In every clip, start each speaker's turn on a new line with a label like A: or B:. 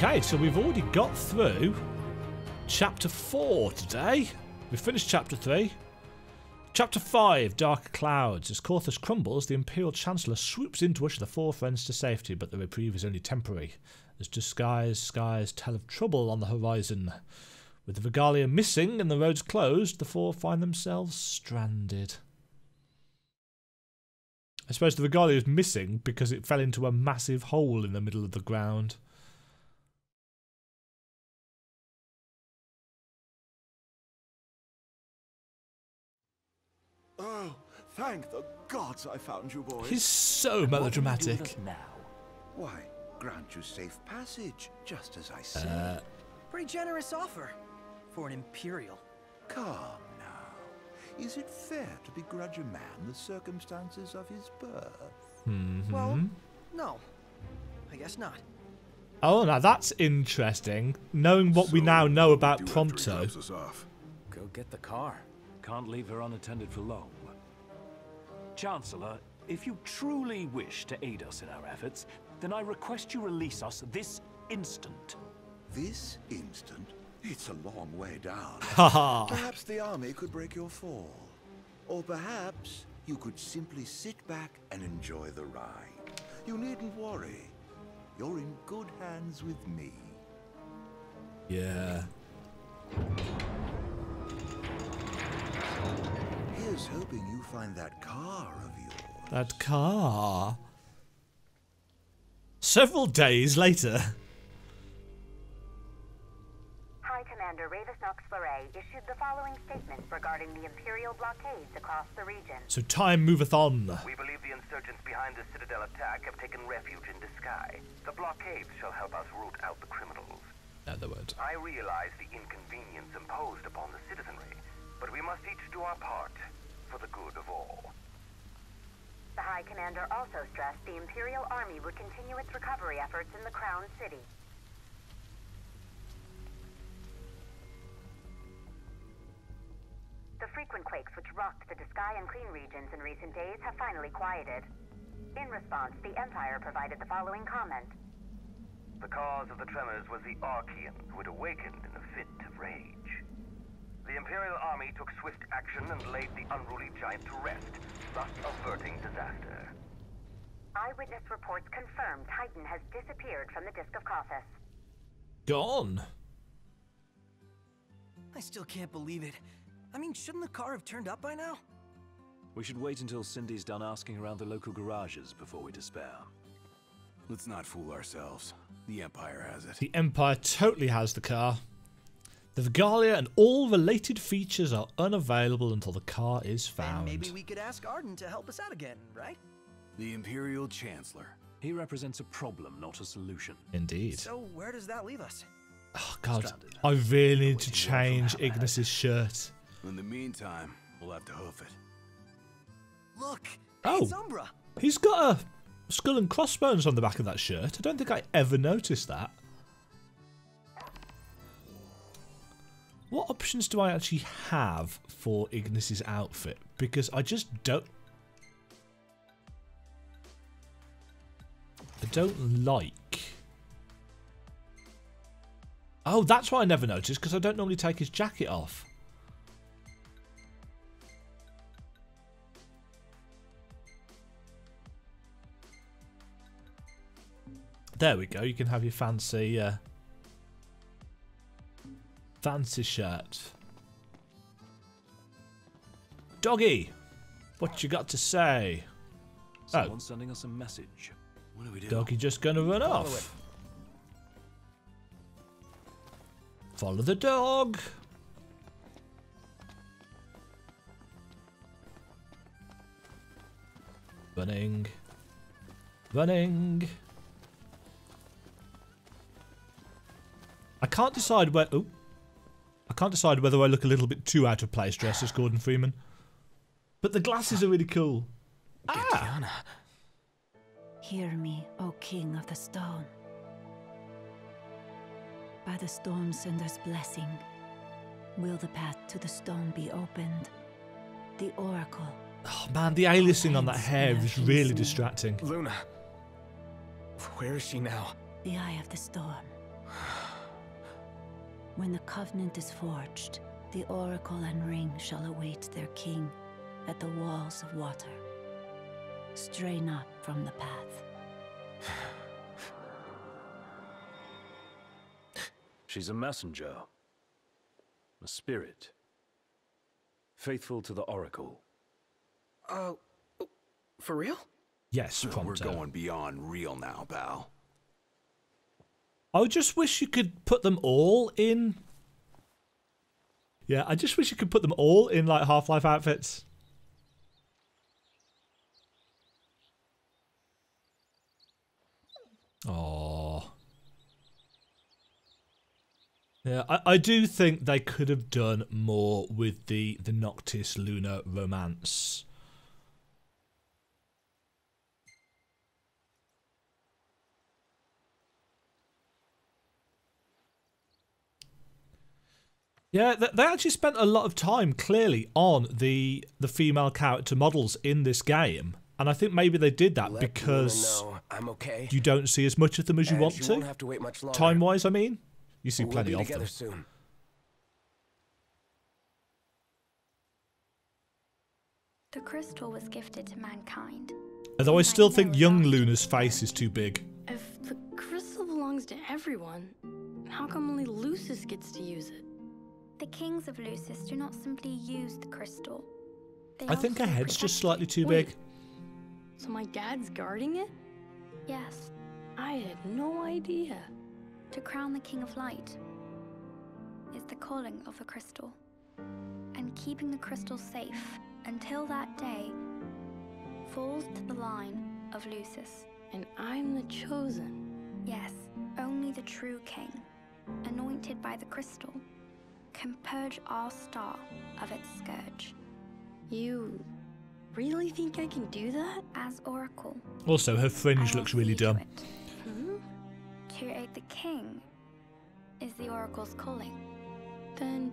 A: Okay, so we've already got through Chapter 4 today. We finished Chapter 3. Chapter 5, Darker Clouds. As Corthus crumbles, the Imperial Chancellor swoops in to usher the four friends to safety, but the reprieve is only temporary. As disguised skies tell of trouble on the horizon. With the Regalia missing and the roads closed, the four find themselves stranded. I suppose the Regalia is missing because it fell into a massive hole in the middle of the ground.
B: Oh, thank the gods I found you boys.
A: He's so melodramatic.
C: What will you do with us now?
B: Why, grant you safe passage, just as I said.
D: Pretty generous offer for an Imperial.
B: Calm now. Is it fair to begrudge a man the circumstances of his birth?
D: Well, no. I guess not.
A: Oh, now that's interesting. Knowing what we now know about Prompto.
C: Go get the car. Can't leave her unattended for long. Chancellor, if you truly wish to aid us in our efforts, then I request you release us this instant.
B: This instant? It's a long way down.
A: Haha.
B: Perhaps the army could break your fall. Or perhaps you could simply sit back and enjoy the ride. You needn't worry. You're in good hands with me.
A: Yeah.
B: Here's hoping you find that car of yours.
A: That car. Several days later.
E: High Commander Ravis Nox Fleuret issued the following statement regarding the Imperial blockades across the region.
A: So time moveth on.
F: We believe the insurgents behind the Citadel attack have taken refuge in Disguise. The blockades shall help us root out the criminals.
A: No, they won't.
F: I realize the inconvenience imposed upon the citizenry, but we must each do our part for the good of all.
E: The High Commander also stressed the Imperial Army would continue its recovery efforts in the Crown City. The frequent quakes which rocked the Disguise and Clean regions in recent days have finally quieted. In response, the Empire provided the following comment.
F: The cause of the tremors was the Archean, who had awakened in a fit of rage. The Imperial Army took swift action and laid the unruly giant to rest, thus averting disaster.
E: Eyewitness reports confirm Titan has disappeared from the Disk of Cothis.
A: Gone.
D: I still can't believe it. I mean, shouldn't the car have turned up by now?
C: We should wait until Cindy's done asking around the local garages before we despair.
G: Let's not fool ourselves. The Empire has it.
A: The Empire totally has the car. The Regalia and all related features are unavailable until the car is found.
D: Then maybe we could ask Arden to help us out again, right?
G: The Imperial Chancellor.
C: He represents a problem, not a solution.
A: Indeed.
D: So where does that leave us?
A: Oh, God.
C: Stranded.
A: I really need to change Ignis's shirt.
G: In the meantime, we'll have to hoof it.
D: Look!
A: Oh.
D: It's Umbra!
A: He's got a skull and crossbones on the back of that shirt. I don't think I ever noticed that. What options do I actually have for Ignis's outfit? Because I just don't... I don't like... Oh, that's why I never noticed, because I don't normally take his jacket off. There we go, you can have your fancy... fancy shirt. Doggy, what you got to say?
C: Someone's sending us a message.
G: What do we do?
A: Doggy just gonna run off. Follow the dog. Running. Running. I can't decide where... Oh. I can't decide whether I look a little bit too out of place dressed as Gordon Freeman. But the glasses are really cool.
G: Gatiana.
H: Hear me, O King of the Stone. By the Stormsender's blessing, will the path to the stone be opened? The Oracle.
A: Oh man, the aliasing on that hair is really distracting.
G: Luna. Where is she now?
H: The Eye of the Storm. When the covenant is forged, the oracle and ring shall await their king at the walls of water. Stray not from the path.
C: She's a messenger. A spirit. Faithful to the oracle.
D: For real?
A: Yes,
G: We're
A: Prompto.
G: going beyond real now, pal.
A: I just wish you could put them all in. Yeah, I just wish you could put them all in like Half-Life outfits. Oh. Yeah, I do think they could have done more with the Noctis Luna romance. Yeah, they actually spent a lot of time, clearly, on the female character models in this game. And I think maybe they did that because
D: I'm okay.
A: you don't see as much of them as you want to.
D: Won't have to wait much longer.
A: Time-wise, I mean. You see
D: We'll
A: plenty
D: be
A: of
D: together
A: them.
D: soon.
I: The crystal was gifted to mankind.
A: Although I still think young Luna's face is too big.
J: If the crystal belongs to everyone, how come only Lucis gets to use it?
I: The kings of Lucis do not simply use the crystal. They
A: I think her
I: also
A: head's just
I: protect
A: slightly
I: it.
A: too big.
J: So my dad's guarding it?
I: Yes,
J: I had no idea.
I: to crown the King of Light is the calling of the crystal. And keeping the crystal safe until that day falls to the line of Lucis.
J: And I'm the chosen.
I: Yes, only the true king, anointed by the crystal, can purge our star of its scourge.
J: You really think I can do that?
I: As Oracle,
A: Also, her
I: I
A: fringe
I: will
A: looks really
I: see to
A: dumb.
I: it.
J: Hmm?
I: To aid the king is the Oracle's calling.
J: Then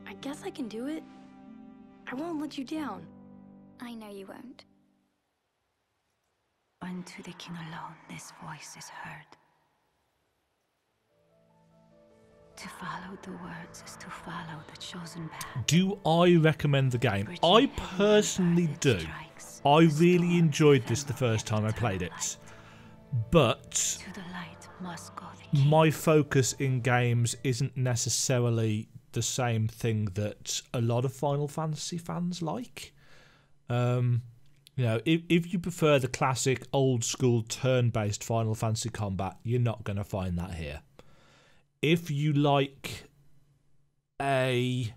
J: I guess I can do it. I won't let you down.
I: I know you won't.
H: Unto the king alone this voice is heard. To follow the words is to follow the chosen path.
A: Do I recommend the game? I personally do. I really enjoyed this the first time I played it. But
H: To the light must go the king.
A: my focus in games isn't necessarily the same thing that a lot of Final Fantasy fans like. You know, if you prefer the classic old school turn-based Final Fantasy combat, you're not going to find that here. If you like a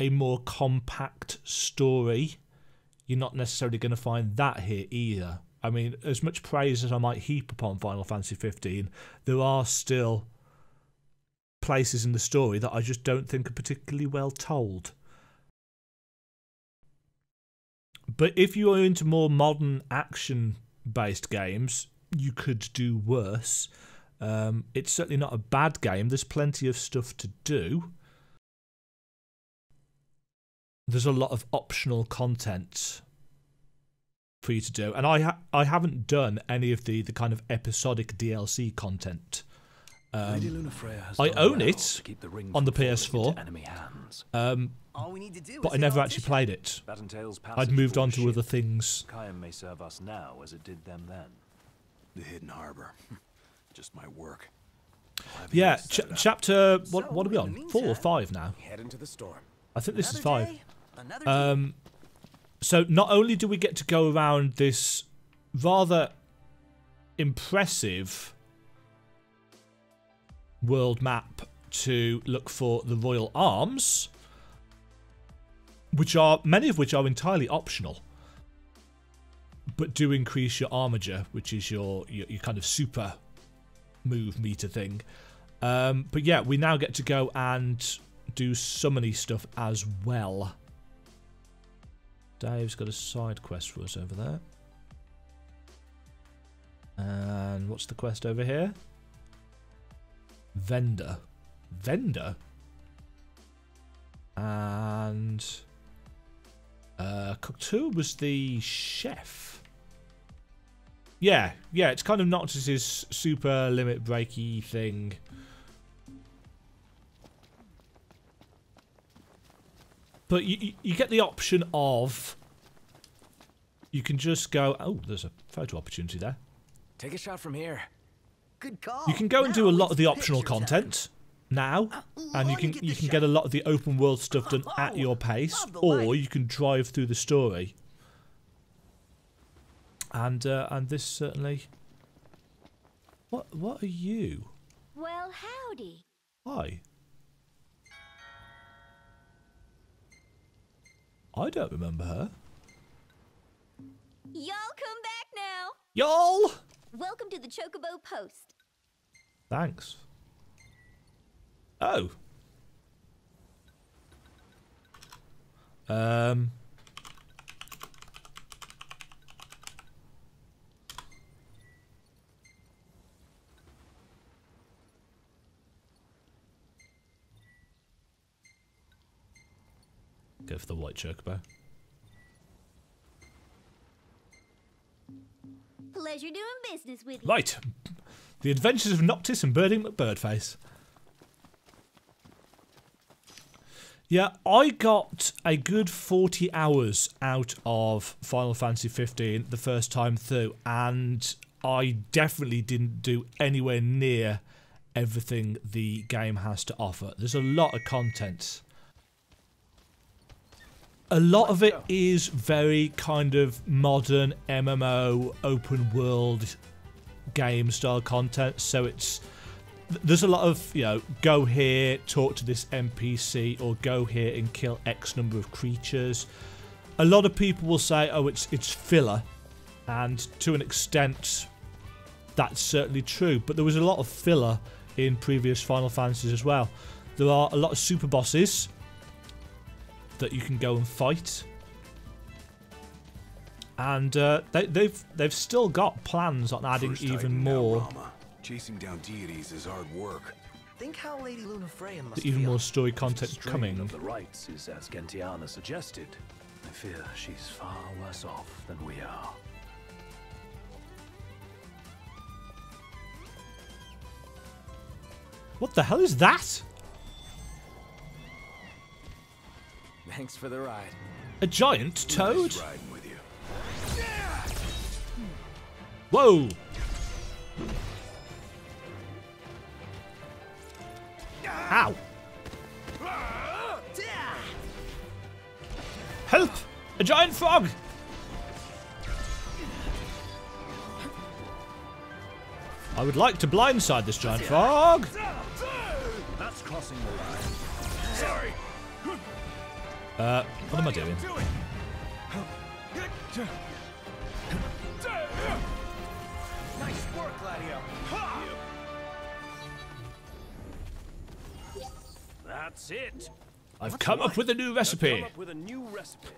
A: more compact story, you're not necessarily going to find that here either. I mean, as much praise as I might heap upon Final Fantasy 15, there are still places in the story that I just don't think are particularly well told. But if you are into more modern action-based games, you could do worse. It's certainly not a bad game. There's plenty of stuff to do. There's a lot of optional content for you to do. And I haven't done any of the kind of episodic DLC content.
C: Lady Lunafreya has
A: I
C: done
A: own
C: well
A: it
C: to keep the ring
A: on the
C: from falling
A: PS4.
C: into enemy hands.
D: All we need to do
A: But
D: is
A: I
D: hit
A: never
D: all
A: actually
D: Tisha.
A: played it.
C: That entails
A: I'd
C: passage
A: moved
C: aboard
A: on
C: a
A: to
C: ship.
A: other things.
C: Kayam may serve us now as it did them then.
G: The hidden harbor. Just my work. I'll have
A: Yeah,
G: you set it up.
A: chapter...
D: So,
A: What are we
D: in
A: on?
D: the
A: 4 or
D: meantime,
A: 5 now?
D: Head into the storm.
A: I think this is
D: Another
A: 5.
D: day, another day.
A: So not only do we get to go around this rather impressive world map to look for the royal arms, many of which are entirely optional, but do increase your armature, which is your kind of super move meter thing. But yeah, we now get to go and do summony stuff as well. Dave's got a side quest for us over there. And what's the quest over here? Vendor. Vendor? And Cocteau was the chef. Yeah, it's kind of Noctis's super limit breaky thing. But you get the option of... You can just go... Oh, there's a photo opportunity there.
D: Take a shot from here. Good call.
A: You can go and do a lot of the optional content now, and you can get a lot of the open world stuff done at your pace, or you can drive through the story. And this certainly... What are you?
H: Well, howdy.
A: Hi. I don't remember her.
H: Y'all come back now.
A: Y'all!
H: Welcome to the Chocobo Post.
A: Thanks. Oh. Go for the white chocobo.
H: Pleasure doing business with you.
A: Right. The Adventures of Noctis and Birding McBirdface. Yeah, I got a good 40 hours out of Final Fantasy 15 the first time through, and I definitely didn't do anywhere near everything the game has to offer. There's a lot of content. A lot of it is very kind of modern MMO, open world game style content, so there's a lot of, you know, go here, talk to this NPC, or go here and kill X number of creatures. A lot of people will say, oh, it's filler, and to an extent that's certainly true, but there was a lot of filler in previous Final Fantasies as well. There are a lot of super bosses that you can go and fight, and they've still got plans on adding even more.
G: Chasing down deities is hard work.
D: Think how Lady Lunafreya must
A: Even
D: feel.
A: more story content
C: Strain
A: coming.
C: of the rights is as Gentiana suggested. I fear she's far worse off than we are.
A: What the hell is that?
D: Thanks for the ride.
A: A giant toad?
G: Nice riding with you.
A: Whoa! Ow! Help! A giant frog! I would like to blindside this giant frog.
C: That's crossing the line.
G: Sorry.
A: What am I doing?
D: Nice work, Gladio.
C: That's it.
A: I've come up with a new
C: Come
A: recipe.
C: up with a new recipe.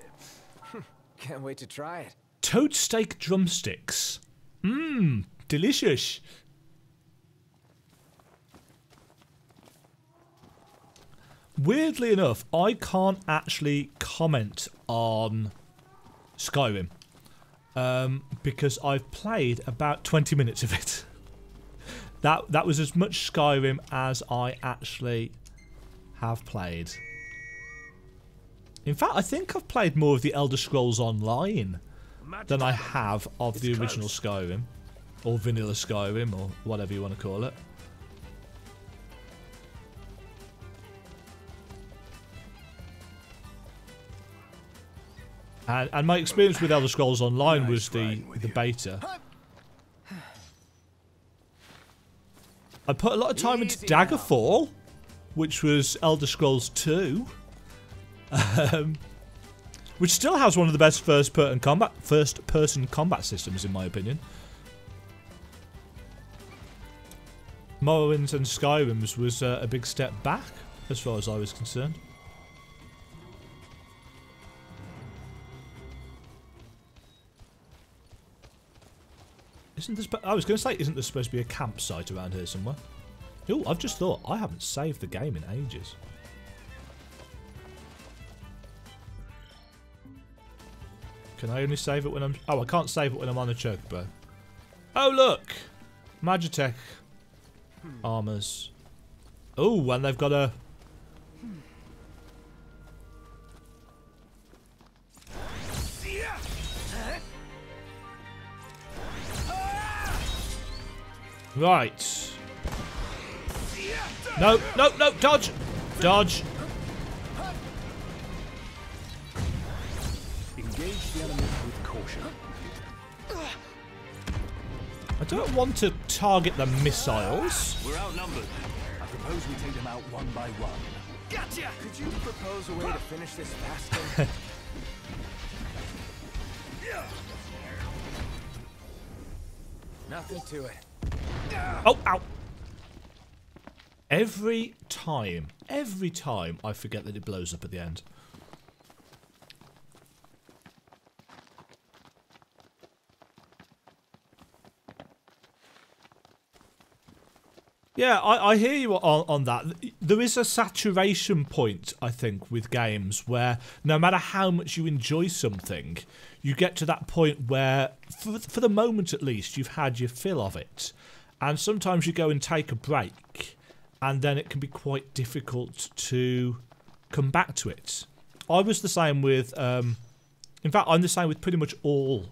D: Can't wait to try it.
A: Toad steak drumsticks. Mmm, delicious. Weirdly enough, I can't actually comment on Skyrim because I've played about 20 minutes of it. That was as much Skyrim as I actually have played. In fact, I think I've played more of the Elder Scrolls Online than I have of the original Skyrim, or vanilla Skyrim, or whatever you want to call it. And my experience with Elder Scrolls Online was the beta. I put a lot of time into Daggerfall, which was Elder Scrolls 2, which still has one of the best first-person combat systems, in my opinion. Morrowind's and Skyrim's was a big step back, as far as I was concerned. Isn't this? I was going to say, isn't there supposed to be a campsite around here somewhere? Oh, I've just thought, I haven't saved the game in ages. Can I only save it when I'm... Oh, I can't save it when I'm on the chocobo. Oh, look! Magitech armors. Oh, and they've got a... Right. No, no, no, dodge! Dodge!
C: Engage the enemy with caution.
A: I don't want to target the missiles.
C: We're outnumbered. I propose we take them out one by one.
D: Gotcha! Could you propose a way to finish this faster? Nothing to it.
A: Oh, ow! Every time I forget that it blows up at the end. Yeah, I hear you on that. There is a saturation point, I think, with games where no matter how much you enjoy something, you get to that point where, for the moment at least, you've had your fill of it. And sometimes you go and take a break, and then it can be quite difficult to come back to it. I was the same with... in fact, I'm the same with pretty much all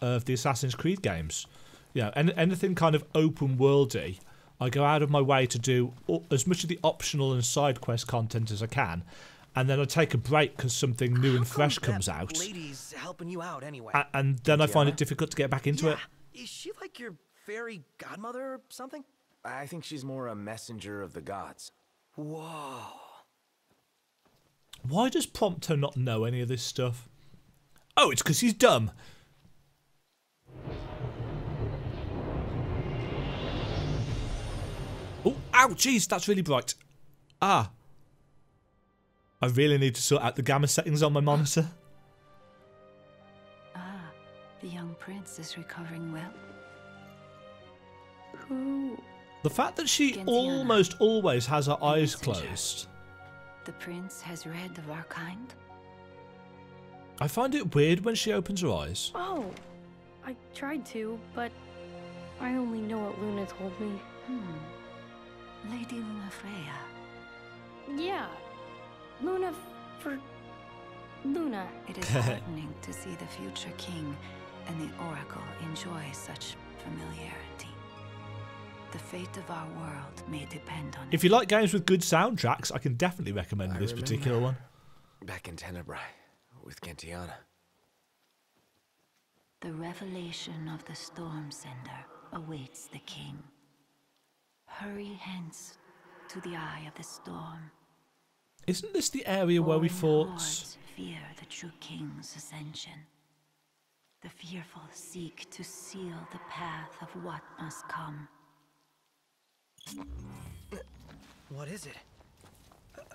A: of the Assassin's Creed games. You know, anything kind of open-worldy, I go out of my way to do as much of the optional and side quest content as I can, and then I take a break because something new and fresh comes out.
D: Lady's helping you out anyway.
A: And then I find it difficult to get back into it.
D: Is she like your fairy godmother or something? I think she's more a messenger of the gods. Whoa.
A: Why does Prompto not know any of this stuff? Oh, it's because he's dumb. Oh, ow, jeez, that's really bright. Ah. I really need to sort out the gamma settings on my monitor.
H: Ah, the young prince is recovering well.
J: Who?
A: The fact that she
H: Gentiana,
A: almost always has her eyes
H: messenger.
A: closed.
H: The prince has read of our kind.
A: I find it weird when she opens her eyes.
J: Oh, I tried to, but I only know what Luna told me.
H: Lady Luna Freya.
J: Yeah, Luna for Luna.
H: It is heartening to see the future king and the Oracle enjoy such familiarity. The fate of our world may depend on
A: If you like games with good soundtracks, I can definitely recommend this particular one.
D: Back in Tenebrae with Gentiana.
H: The revelation of the Storm Sender awaits the king. Hurry hence to the eye of the storm.
A: Isn't this the area where we
H: Foreign
A: fought?
H: hordes fear the true king's ascension. The fearful seek to seal the path of what must come.
D: What is it?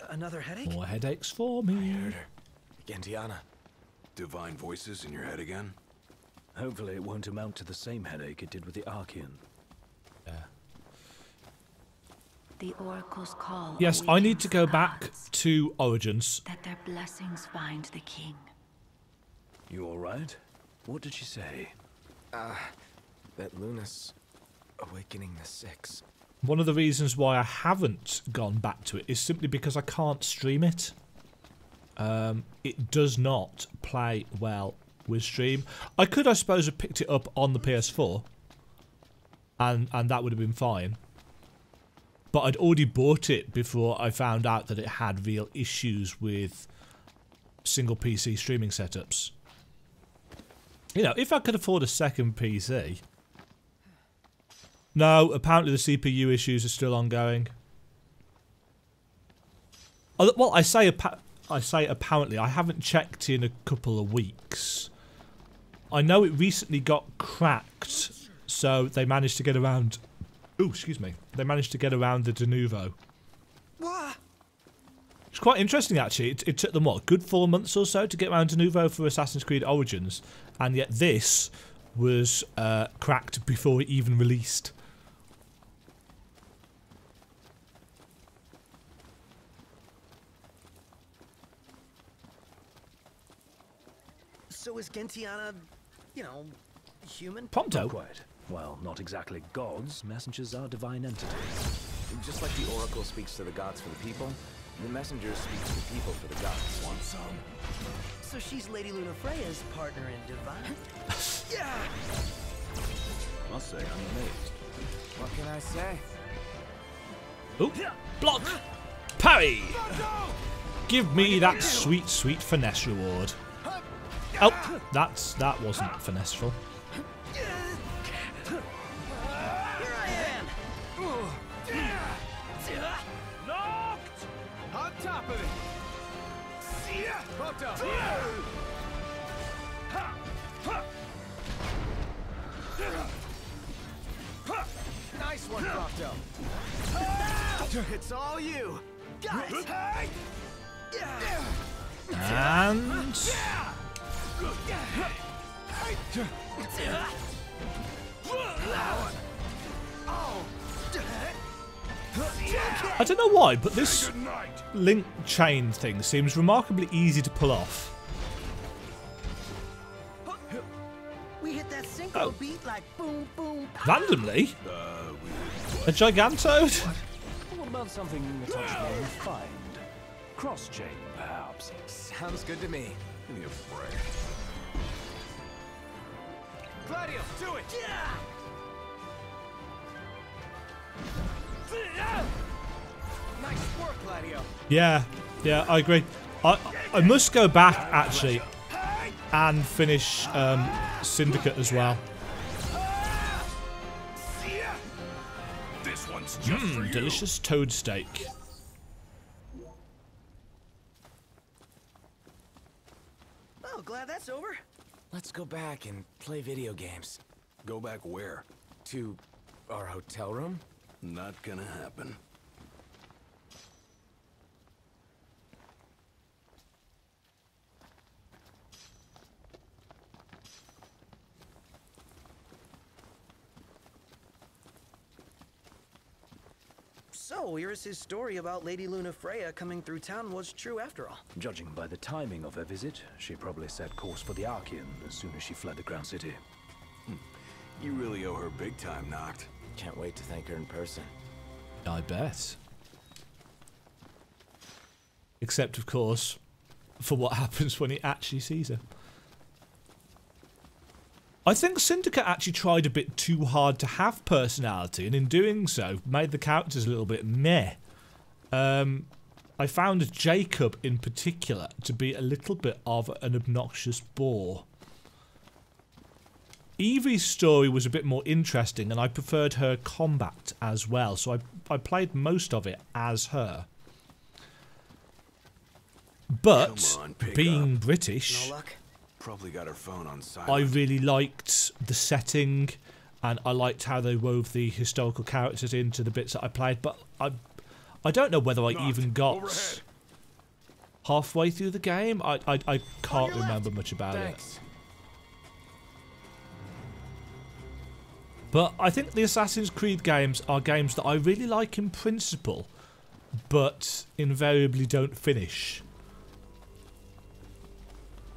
D: Another headache?
A: More headaches for me.
G: Heard her.
D: Gentiana.
G: Divine voices in your head again?
C: Hopefully it won't amount to the same headache it did with the Archean.
A: Yeah.
H: The Oracle's call.
A: Yes, I need to go
H: awakens
A: back
H: gods,
A: to Origins.
H: that their blessings find the king.
C: You alright? What did she say?
D: That Luna's awakening the Six.
A: One of the reasons why I haven't gone back to it is simply because I can't stream it. It does not play well with stream. I could, I suppose, have picked it up on the PS4, and that would have been fine. But I'd already bought it before I found out that it had real issues with single PC streaming setups. You know, if I could afford a second PC... No, apparently the CPU issues are still ongoing. Well, I say apparently. I haven't checked in a couple of weeks. I know it recently got cracked, so they managed to get around... Ooh, excuse me. They managed to get around the de novo. It's quite interesting, actually. It took them, what, a good 4 months or so to get around de novo for Assassin's Creed Origins, and yet this was cracked before it even released.
D: So is Gentiana, you know, human?
A: Prompto.
C: Quite. Well, not exactly gods. Messengers are divine entities.
D: Just like the Oracle speaks to the gods for the people, the messengers speak to the people for the gods. Want some? So she's Lady Luna Freya's partner in divine? Yeah!
G: Must say, I'm amazed.
D: What can I say?
A: Ooh, block! Parry! Give me that sweet, sweet finesse reward. Oh, that wasn't finesseful.
D: Knocked! On top of it! Popped up! Nice one, Procto. It's all you. Got it.
A: And I don't know why, but this link chain thing seems remarkably easy to pull off.
K: We hit that synchro beat like boom, boom,
A: Randomly? A Gigantode?
C: What about something a touch more refined? Cross-chain, perhaps?
D: Sounds good to me.
G: Give me a break.
D: Gladio, do it! Nice work, Gladio.
A: Yeah, I agree. I must go back actually and finish Syndicate as well.
G: This one's just for you.
A: Delicious toad steak.
K: Oh, glad that's over.
D: Let's go back and play video games.
G: Go back where?
D: To our hotel room?
G: Not gonna happen.
K: So, Iris' story about Lady Lunafreya coming through town was true after all.
C: Judging by the timing of her visit, she probably set course for the Archean as soon as she fled the Ground City.
G: You really owe her big time, Noct.
D: Can't wait to thank her in person.
A: I bet. Except, of course, for what happens when he actually sees her. I think Syndicate actually tried a bit too hard to have personality, and in doing so, made the characters a little bit meh. I found Jacob, in particular, to be a little bit of an obnoxious bore. Evie's story was a bit more interesting, and I preferred her combat as well, so I played most of it as her. But,
G: Come on, pick
A: being
G: up.
A: British...
K: No luck?
G: Probably got her phone on silent.
A: I really liked the setting, and I liked how they wove the historical characters into the bits that I played, but I don't know whether I even got
G: overhead.
A: halfway through the game. I can't remember much about
D: Thanks.
A: it. But I think the Assassin's Creed games are games that I really like in principle, but invariably don't finish.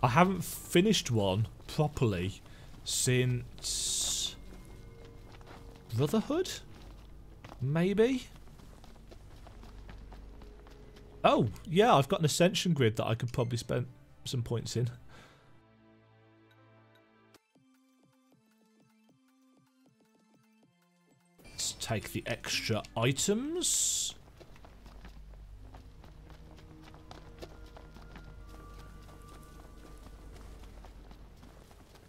A: I haven't finished one properly since Brotherhood? Maybe? Oh, yeah, I've got an Ascension grid that I could probably spend some points in. Let's take the extra items.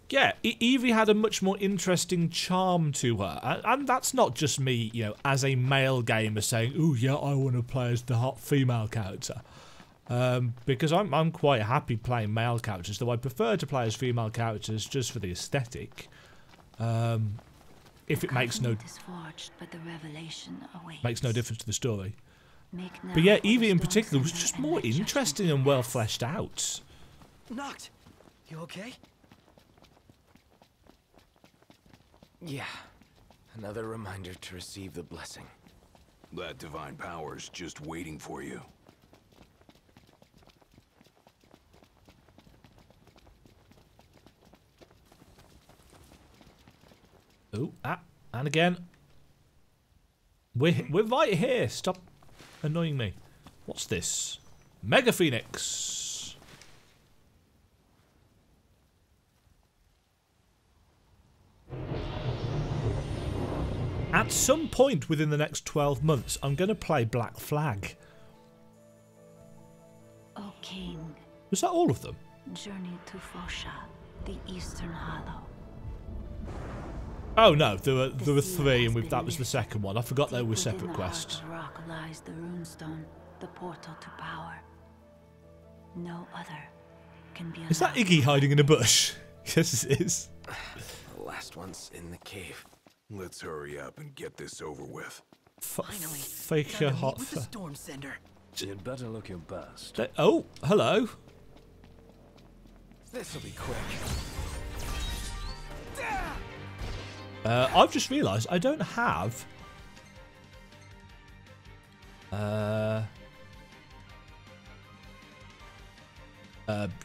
A: Yeah, Evie had a much more interesting charm to her, and that's not just me, you know, as a male gamer saying, "Oh yeah, I want to play as the hot female character," because I'm quite happy playing male characters, though I prefer to play as female characters just for the aesthetic. If it makes no difference to the story. But yeah, Evie in particular was just more interesting and well fleshed out.
K: Noct, you okay?
D: Yeah. Another reminder to receive the blessing.
G: That divine power's just waiting for you.
A: Oh, and again. We're right here. Stop annoying me. What's this? Mega Phoenix. at some point within the next 12 months, I'm going to play Black Flag.
H: O King.
A: Was that all of them?
H: Journey to Fosha, the Eastern Hollow.
A: Oh no, there were 3, and that was the second one. I forgot they were separate quests.
H: Within the heart of rock lies the runestone, the portal to power. No other can be.
A: Is that Iggy hiding in a bush? Yes, it is.
D: The last one's in the cave.
G: Let's hurry up and get this over with.
K: Finally,
A: fake
K: time
A: a
K: to
A: hot.
K: meet with the storm sender.
C: You'd better look your best.
A: Oh, hello.
D: This'll be quick.
A: I've just realised I don't have.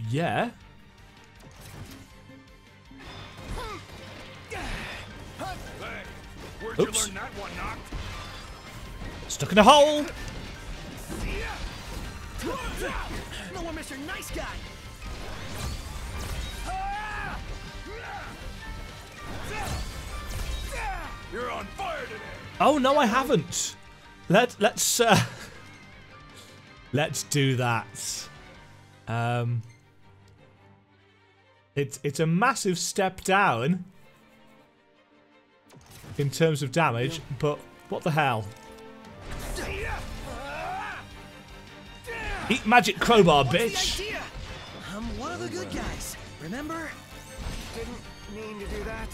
A: Yeah.
G: Where'd
A: Oops.
G: you learn that one, Knocked?
A: Stuck in a hole.
K: No more Mr. Nice Guy.
G: You're on fire today.
A: Oh no, I haven't. Let's do that. It's a massive step down in terms of damage, but what the hell? Eat magic crowbar, bitch.
K: I'm one of the good guys. Remember?
D: Didn't mean to do that.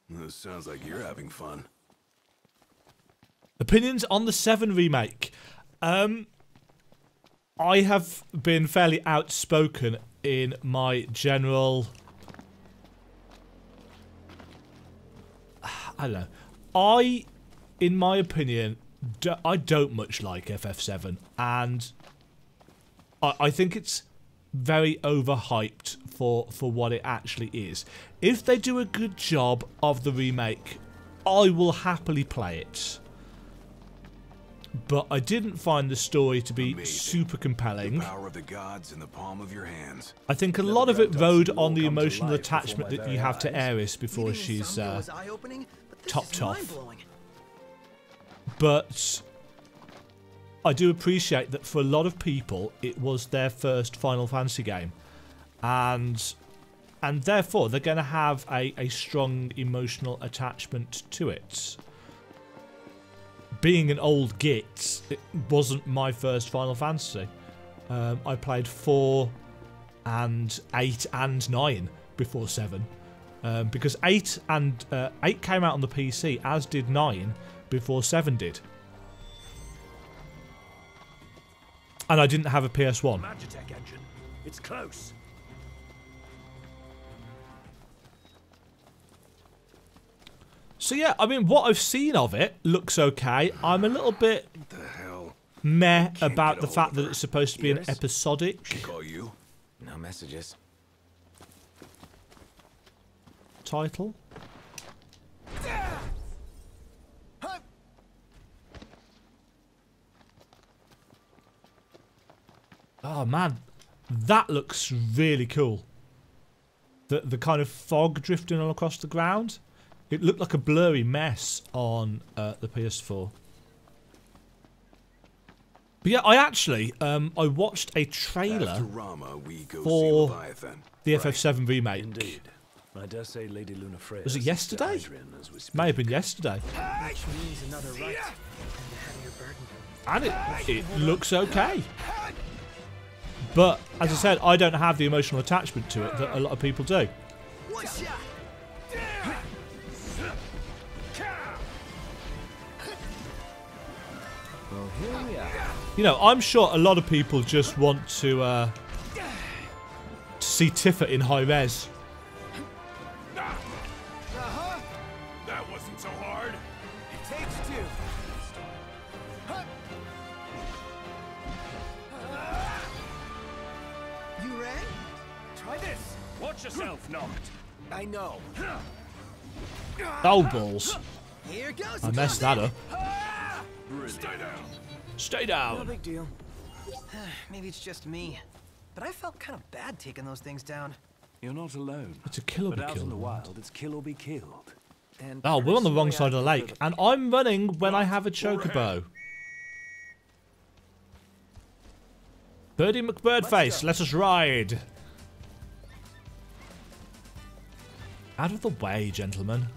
G: This sounds like you're having fun.
A: Opinions on the 7 remake. I have been fairly outspoken in my general. I don't know. In my opinion, I don't much like FF7, and I think it's very overhyped for what it actually is. If they do a good job of the remake, I will happily play it. But I didn't find the story to be super compelling.
G: The power of the gods in the palm of your hands.
A: I think a lot of it rode on the emotional attachment that you have to Aerith before she's topped off. But I do appreciate that for a lot of people it was their first Final Fantasy game, and therefore they're going to have a strong emotional attachment to it. Being an old git, it wasn't my first Final Fantasy. I played 4 and 8 and 9 before 7, because 8 came out on the PC, as did 9 before 7 did. And I didn't have a PS1.
C: Magitech engine. It's close.
A: So yeah, I mean, what I've seen of it looks okay. I'm a little bit meh about the fact that it's supposed to be an episodic
D: No messages.
A: title. Oh man, that looks really cool. The kind of fog drifting all across the ground. It looked like a blurry mess on the PS4. But yeah, I actually I watched a trailer for the FF7 remake.
C: Indeed. I dare say Lady Lunafreya.
A: Was it yesterday? May have been yesterday.
K: Which means another right and a heavier burden.
A: And it looks okay. But as I said, I don't have the emotional attachment to it that a lot of people do.
K: One shot.
C: Well, here we are.
A: You know, I'm sure a lot of people just want to see Tifa in high res.
G: That wasn't so hard.
K: It takes two. You ready? Try this.
C: Watch yourself, Knocked.
K: I know.
A: Oh, balls.
K: Here goes.
A: I messed that up.
G: Stay down.
A: Stay
K: No
A: down.
K: big deal. Maybe it's just me, but I felt kind of bad taking those things down.
C: You're not alone.
A: It's a kill or be
C: But out in
A: killed.
C: the wild, it's kill or be killed.
K: And
A: Oh, we're on the wrong
K: personally,
A: side of the
K: I
A: lake, and I'm running when I have a chocobo. Birdie McBirdface, let us ride. Out of the way, gentlemen.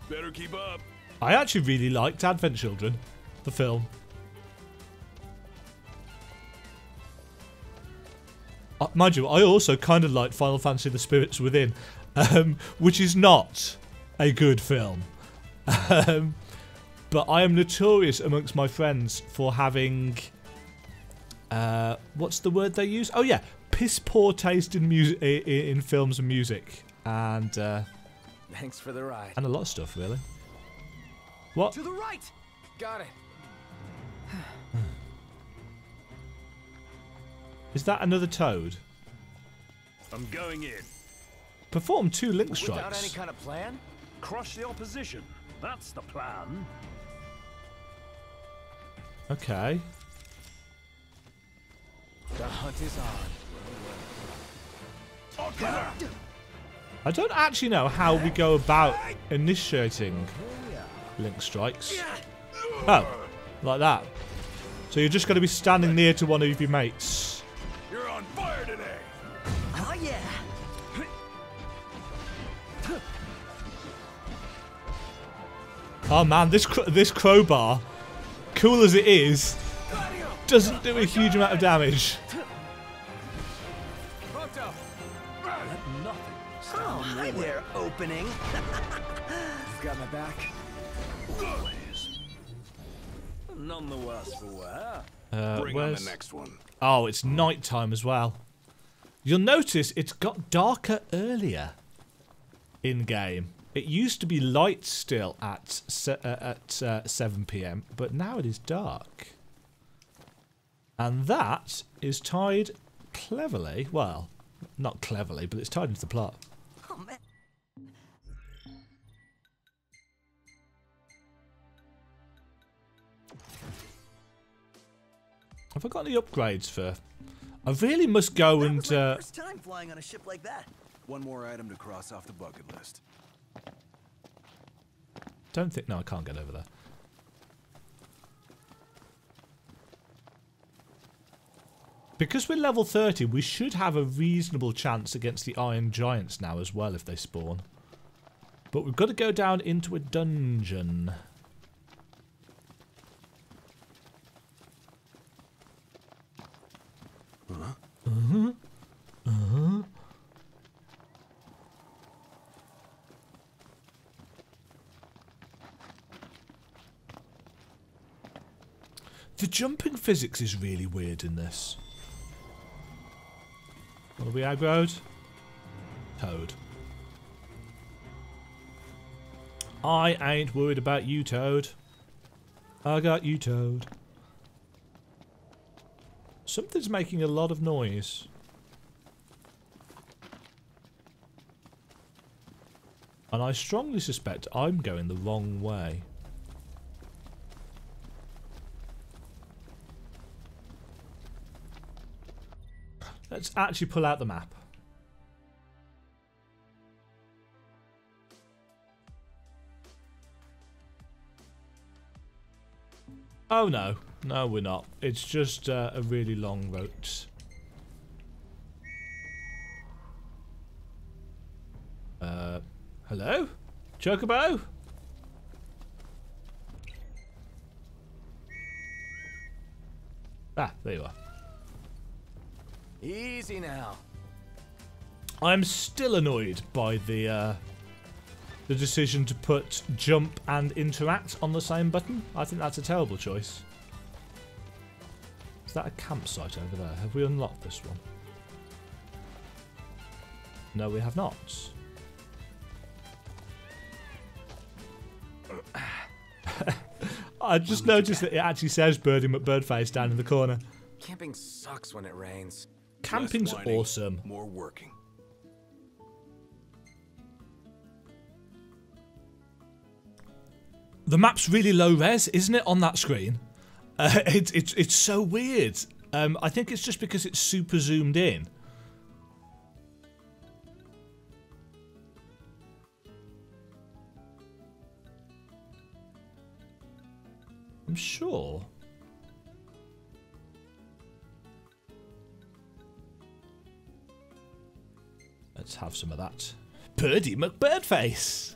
G: Better keep up.
A: I actually really liked Advent Children, the film. Mind you, I also kind of liked Final Fantasy The Spirits Within, which is not a good film. But I am notorious amongst my friends for having... what's the word they use? Oh yeah, piss poor taste in music, in films and music. And...
D: Thanks for the ride.
A: and a lot of stuff, really. What?
K: To the right!
D: Got it.
A: Is that another toad?
C: I'm going in.
A: Perform 2 link
D: Without any
A: strikes.
D: kind of plan?
C: Crush the opposition. That's the plan.
A: Okay.
D: The hunt is on.
C: I'll get her.
A: I don't actually know how we go about initiating link strikes. Oh, like that. So you're just going to be standing near to one of your mates.
G: You're on fire today.
K: Oh yeah!
A: Oh man, this crowbar, cool as it is, doesn't do a huge amount of damage.
K: Oh, hi there, opening.
D: You've got my back.
C: Always. None the worse for wear.
G: Bring on the
A: Where's...
G: next one.
A: Oh, it's night time as well. You'll notice it's got darker earlier in game. It used to be light still at 7 PM, but now it is dark. And that is tied cleverly. Well, not cleverly, but it's tied into the plot.
K: Oh man.
A: Have I got any upgrades for... I really must go
K: That
A: and...
K: was my first time flying on a ship like that.
G: One more item to cross off the bucket list.
A: Don't think... No, I can't get over there. Because we're level 30, we should have a reasonable chance against the Iron Giants now as well if they spawn. But we've got to go down into a dungeon. The jumping physics is really weird in this. What are we aggroed? Toad. I ain't worried about you, Toad. I got you, Toad. Something's making a lot of noise. And I strongly suspect I'm going the wrong way. Let's actually pull out the map. Oh no. No, we're not. It's just a really long route. Hello? Chocobo? Ah, there you are.
D: Easy now.
A: I'm still annoyed by the decision to put jump and interact on the same button. I think that's a terrible choice. Is that a campsite over there? Have we unlocked this one? No, we have not. I just noticed that it actually says Birdie McBirdface down in the corner.
D: Camping sucks when it rains.
A: Camping's
G: Less whining,
A: awesome.
G: More working.
A: The map's really low res, isn't it, on that screen? It's so weird. I think it's just because it's super zoomed in. I'm sure. Let's have some of that. Birdie McBirdface.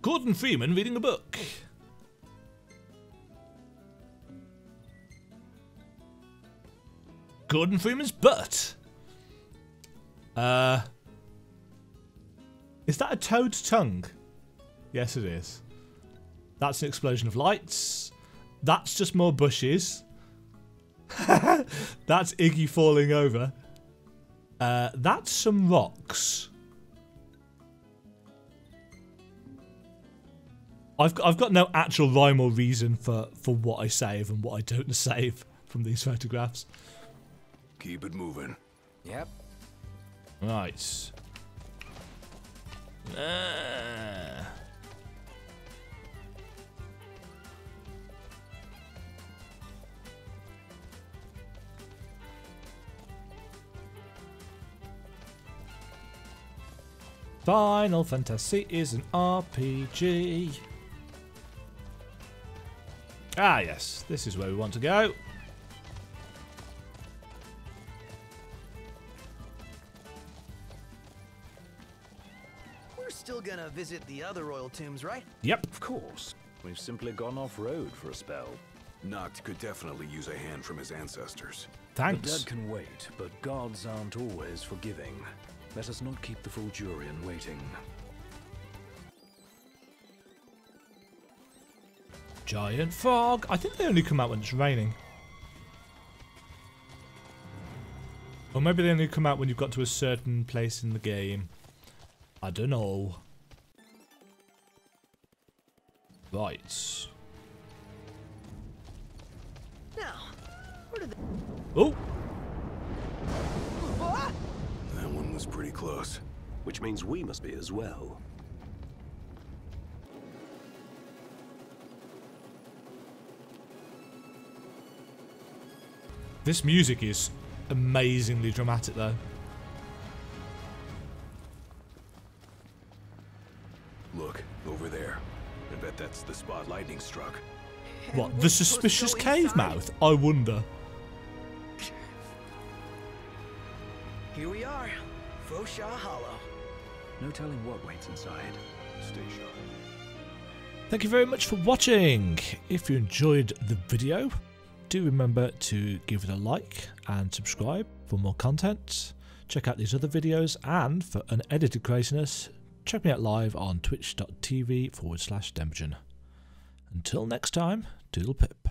A: Gordon Freeman reading a book. Gordon Freeman's butt. Is that a toad's tongue? Yes, it is. That's an explosion of lights. That's just more bushes. That's Iggy falling over. That's some rocks. I've got no actual rhyme or reason for what I save and what I don't save from these photographs.
G: Keep it moving.
D: Yep.
A: Right. Final Fantasy is an RPG. Ah, yes. This is where we want to go.
K: We're still gonna visit the other royal tombs, right?
A: Yep.
C: Of course. We've simply gone off-road for a spell.
G: Noct could definitely use a hand from his ancestors.
A: Thanks.
C: The dead can wait, but gods aren't always forgiving. Let us not keep the Fulgurian waiting.
A: Giant frog. I think they only come out when it's raining. Or maybe they only come out when you've got to a certain place in the game. I don't know. Right.
K: Now, where did
A: Oh!
G: That one was pretty close.
C: Which means we must be as well.
A: This music is amazingly dramatic, though.
G: Look, over there. I bet that's the spot lightning struck.
A: What, the suspicious cave mouth? I wonder.
K: Here we are, Fosha Hollow.
C: No telling what waits inside.
G: Stay sharp.
A: Thank you very much for watching. If you enjoyed the video, do remember to give it a like and subscribe for more content. Check out these other videos, and for unedited craziness, check me out live on twitch.tv/Dembgen. Until next time, doodle pip.